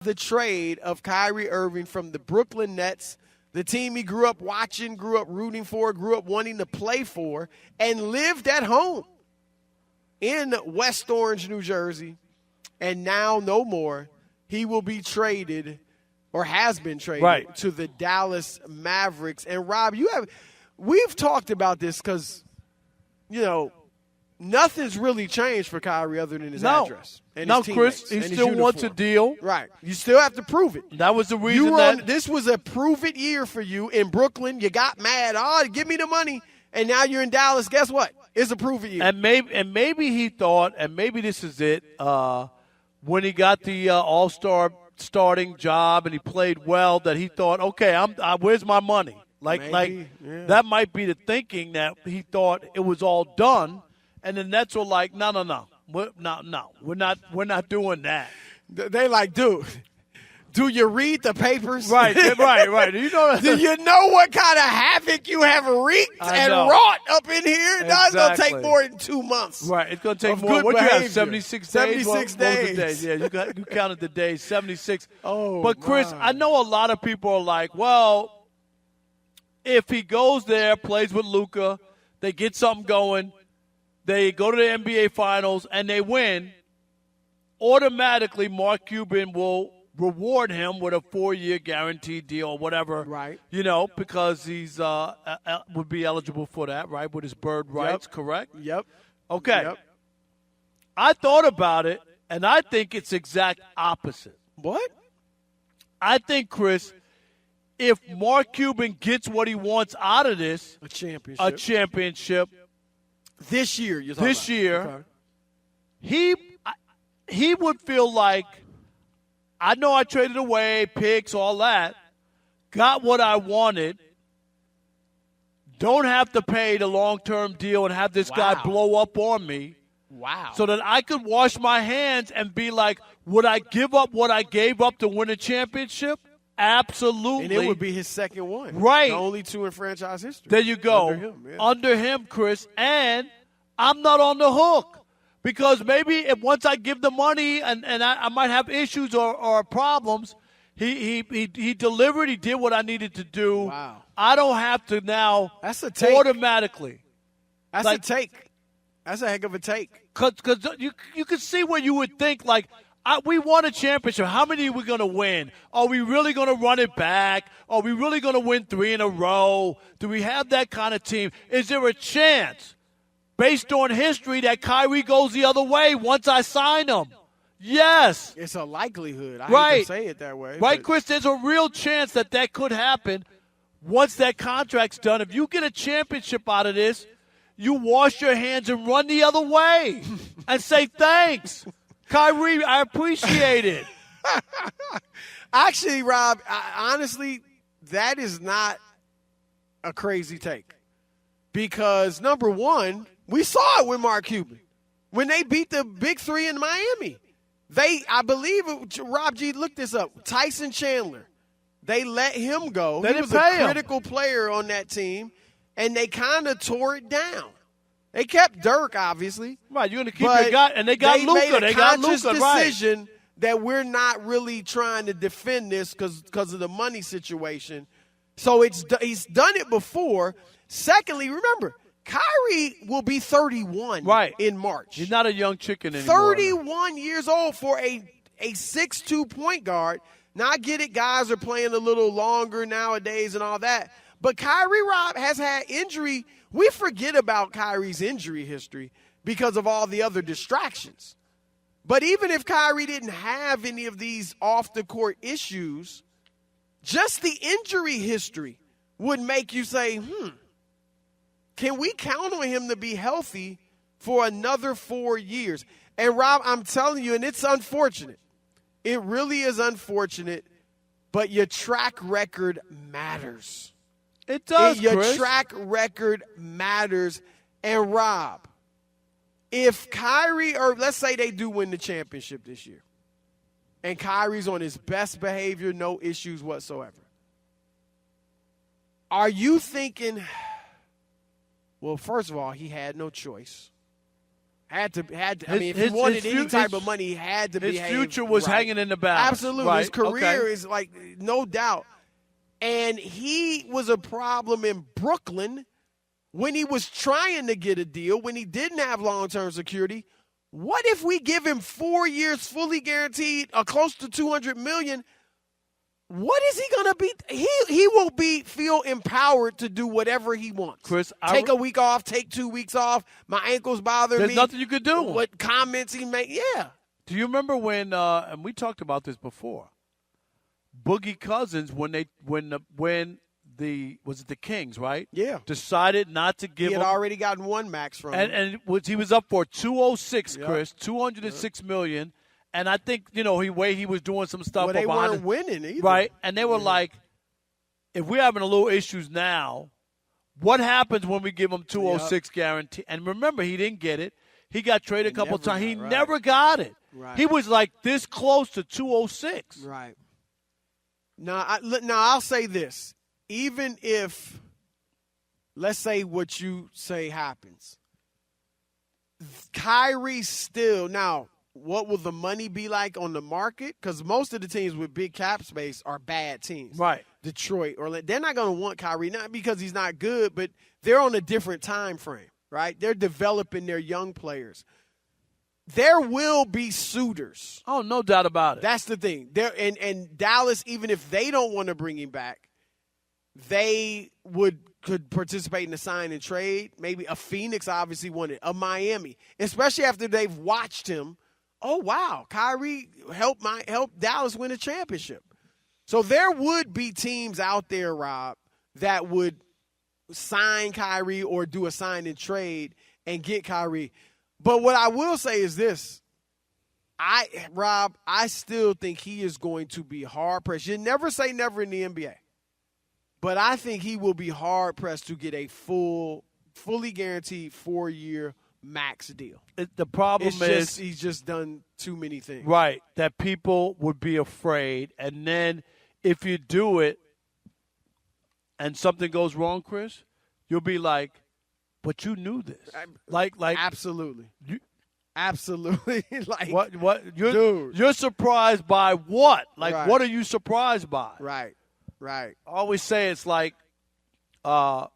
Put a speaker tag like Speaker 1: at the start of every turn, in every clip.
Speaker 1: the trade of Kyrie Irving from the Brooklyn Nets, the team he grew up watching, grew up rooting for, grew up wanting to play for, and lived at home in West Orange, New Jersey, and now no more. He will be traded, or has been traded, to the Dallas Mavericks. And Rob, we've talked about this because, nothing's really changed for Kyrie other than his address. And his
Speaker 2: Chris, he still wants a deal.
Speaker 1: Right. You still have to prove it.
Speaker 2: That was the reason
Speaker 1: this was a prove-it year for you in Brooklyn. You got mad. Oh, give me the money. And now you're in Dallas. Guess what? It's a prove-it year.
Speaker 2: And maybe he thought, and maybe this is it, when he got the All-Star starting job and he played well, that he thought, okay, where's my money? That might be the thinking, that he thought it was all done. And the Nets were like, no. We're not doing that.
Speaker 1: They like, dude, do you read the papers?
Speaker 2: Right. Do
Speaker 1: you know what kind of havoc you have wreaked and wrought up in here? No, it's going to take more than 2 months.
Speaker 2: Right. It's going to take more. What do you have, 76 days?
Speaker 1: 76 days.
Speaker 2: Yeah, you counted the days, 76.
Speaker 1: Oh,
Speaker 2: but, Chris, I know a lot of people are like, well, if he goes there, plays with Luka, they get something going, they go to the NBA Finals, and they win, automatically Mark Cuban will reward him with a 4-year guaranteed deal or whatever.
Speaker 1: Right.
Speaker 2: Because he's would be eligible for that, right, with his bird rights, correct?
Speaker 1: Yep.
Speaker 2: Okay.
Speaker 1: Yep.
Speaker 2: I thought about it, and I think it's exact opposite.
Speaker 1: What?
Speaker 2: I think, Chris, if Mark Cuban gets what he wants out of this,
Speaker 1: a championship. This year, you're talking about.
Speaker 2: This year, he would feel like, I know I traded away, picks, all that, got what I wanted, don't have to pay the long-term deal and have this guy blow up on me.
Speaker 1: Wow.
Speaker 2: So that I could wash my hands and be like, would I give up what I gave up to win a championship? Absolutely.
Speaker 1: And it would be his second one.
Speaker 2: Right.
Speaker 1: The only 2 in franchise history.
Speaker 2: There you go. Under him, Chris. And I'm not on the hook. Because maybe once I give the money and I might have issues or problems, he delivered. He did what I needed to do.
Speaker 1: Wow.
Speaker 2: I don't have to now.
Speaker 1: That's a take.
Speaker 2: Automatically.
Speaker 1: That's a take. That's a heck of a take.
Speaker 2: Because you can see where you would think, like, we won a championship. How many are we going to win? Are we really going to run it back? Are we really going to win 3 in a row? Do we have that kind of team? Is there a chance, based on history, that Kyrie goes the other way once I sign him? Yes.
Speaker 1: It's a likelihood. I hate to say it that way.
Speaker 2: Right, Chris? There's a real chance that could happen once that contract's done. If you get a championship out of this, you wash your hands and run the other way and say thanks. Kyrie, I appreciate it.
Speaker 1: Actually, Rob, honestly, that is not a crazy take. Because, number one, we saw it with Mark Cuban. When they beat the Big Three in Miami. I believe, Rob G, look this up, Tyson Chandler. They let him go. He was a critical player on that team, and they kind of tore it down. They kept Dirk, obviously.
Speaker 2: Right, you're going to keep your guy, and they got Luka.
Speaker 1: They got Luka, decision that we're not really trying to defend this because of the money situation. So he's done it before. Secondly, remember, Kyrie will be 31 in March.
Speaker 2: He's not a young chicken anymore.
Speaker 1: 31 years old for a 6'2" point guard. Now, I get it, guys are playing a little longer nowadays and all that. But Kyrie, Rob, has had injury. We forget about Kyrie's injury history because of all the other distractions. But even if Kyrie didn't have any of these off-the-court issues, just the injury history would make you say, can we count on him to be healthy for another 4 years? And, Rob, I'm telling you, and it's unfortunate. It really is unfortunate, but your track record matters.
Speaker 2: It does,
Speaker 1: Your
Speaker 2: Chris.
Speaker 1: track record matters. And, Rob, if Kyrie, or let's say they do win the championship this year, and Kyrie's on his best behavior, no issues whatsoever, are you thinking, well, first of all, he had no choice. Had to. I mean, if he wanted any type of money, he had to be.
Speaker 2: His future was hanging in the balance.
Speaker 1: Absolutely.
Speaker 2: Right.
Speaker 1: His career is like, no doubt. And he was a problem in Brooklyn when he was trying to get a deal, when he didn't have long-term security. What if we give him 4 years fully guaranteed, close to $200 million? What is he gonna be? He will feel empowered to do whatever he wants.
Speaker 2: Chris,
Speaker 1: take a week off, take 2 weeks off. My ankles bother me.
Speaker 2: There's nothing you could do.
Speaker 1: What comments he make? Yeah.
Speaker 2: Do you remember when? And we talked about this before. Boogie Cousins, when the Kings, right?
Speaker 1: Yeah.
Speaker 2: Decided not to give.
Speaker 1: He had
Speaker 2: him,
Speaker 1: already gotten one max from him.
Speaker 2: And he was up for 206, Chris, $206 million. And I think, he was doing some stuff.
Speaker 1: Well, they weren't winning either.
Speaker 2: Right. And they were like, if we're having a little issues now, what happens when we give him 206 guarantee? And remember, he didn't get it. He got traded a couple times. He never got it.
Speaker 1: Right.
Speaker 2: He was like this close to 206.
Speaker 1: Right. Now, I'll say this. Even if, let's say what you say happens, Kyrie still, now, what will the money be like on the market? Because most of the teams with big cap space are bad teams.
Speaker 2: Right.
Speaker 1: Detroit, Orlando. They're not going to want Kyrie, not because he's not good, but they're on a different time frame, right? They're developing their young players. There will be suitors.
Speaker 2: Oh, no doubt about it.
Speaker 1: That's the thing. And Dallas, even if they don't want to bring him back, they could participate in the sign and trade. Maybe a Phoenix obviously wanted, a Miami, especially after they've watched him. Oh, wow, Kyrie helped Dallas win a championship. So there would be teams out there, Rob, that would sign Kyrie or do a sign and trade and get Kyrie. But what I will say is this. Rob, I still think he is going to be hard-pressed. You never say never in the NBA. But I think he will be hard-pressed to get a fully guaranteed 4-year max deal.
Speaker 2: The problem is
Speaker 1: he's just done too many things.
Speaker 2: Right, that people would be afraid. And then if you do it and something goes wrong, Chris, you'll be like, but you knew this. Like
Speaker 1: absolutely. Absolutely. Like
Speaker 2: what
Speaker 1: dude.
Speaker 2: You're surprised by what? Like
Speaker 1: right.
Speaker 2: What are you surprised by?
Speaker 1: Right.
Speaker 2: I always say it's like marrying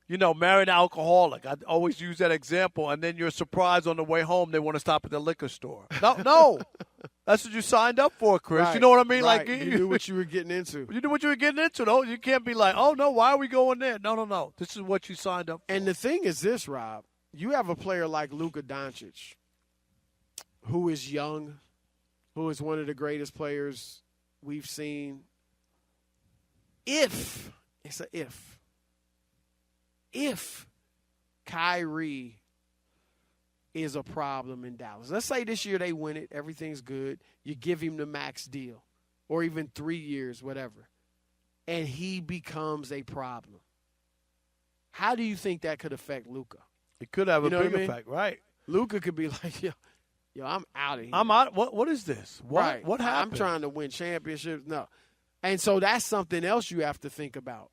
Speaker 2: an alcoholic. I always use that example, and then you're surprised on the way home they want to stop at the liquor store. No. That's what you signed up for, Chris.
Speaker 1: Right.
Speaker 2: You know what I mean?
Speaker 1: Right.
Speaker 2: Like
Speaker 1: you knew what you were getting into.
Speaker 2: You knew what you were getting into. No, you can't be like, oh no, why are we going there? No. This is what you signed up for.
Speaker 1: And the thing is this, Rob. You have a player like Luka Doncic, who is young, who is one of the greatest players we've seen. If Kyrie is a problem in Dallas. Let's say this year they win it, everything's good. You give him the max deal or even 3 years, whatever, and he becomes a problem. How do you think that could affect Luka?
Speaker 2: It could have a big effect, right?
Speaker 1: Luka could be like, yo, I'm out of here.
Speaker 2: I'm out. What is this?
Speaker 1: Right.
Speaker 2: What happened?
Speaker 1: I'm trying to win championships. No. And so that's something else you have to think about.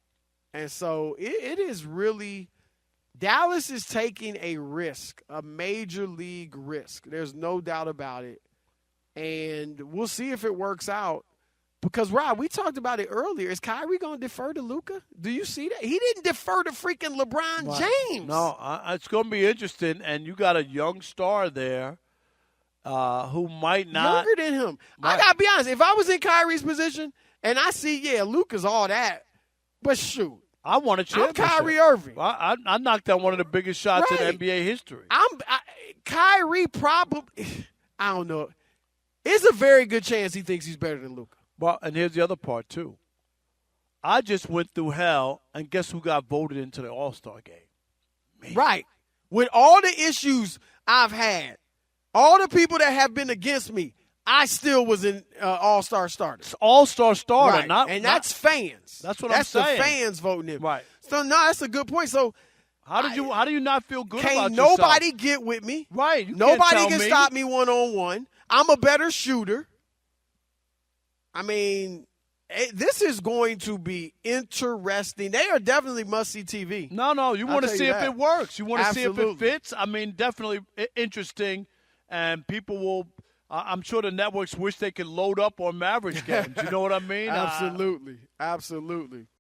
Speaker 1: And so it is really – Dallas is taking a risk, a major league risk. There's no doubt about it. And we'll see if it works out. Because, Rob, we talked about it earlier. Is Kyrie going to defer to Luka? Do you see that? He didn't defer to freaking LeBron James.
Speaker 2: No, it's going to be interesting. And you got a young star there who might not –
Speaker 1: younger than him. I got to be honest. If I was in Kyrie's position – and I see, Luka's all that. But shoot.
Speaker 2: I won a championship.
Speaker 1: I'm Kyrie Irving.
Speaker 2: I knocked down one of the biggest shots in NBA history.
Speaker 1: Kyrie probably, I don't know. It's a very good chance he thinks he's better than Luka.
Speaker 2: Well, and here's the other part, too. I just went through hell, and guess who got voted into the All-Star game? Me.
Speaker 1: Right. With all the issues I've had, all the people that have been against me, I still was an all-star starter.
Speaker 2: It's all-star starter,
Speaker 1: right. That's fans.
Speaker 2: That's what I'm saying.
Speaker 1: That's the fans voting him.
Speaker 2: Right.
Speaker 1: So, no, that's a good point. So,
Speaker 2: how do you not feel good about yourself?
Speaker 1: Can't nobody get with me.
Speaker 2: Right.
Speaker 1: Nobody can stop me one-on-one. I'm a better shooter. I mean, This is going to be interesting. They are definitely must-see TV.
Speaker 2: No, you want to see if it works. You want to see if it
Speaker 1: Absolutely.
Speaker 2: fits. I mean, definitely interesting, and people will I'm sure the networks wish they could load up on Mavericks games. You know what I mean?
Speaker 1: Absolutely. Absolutely.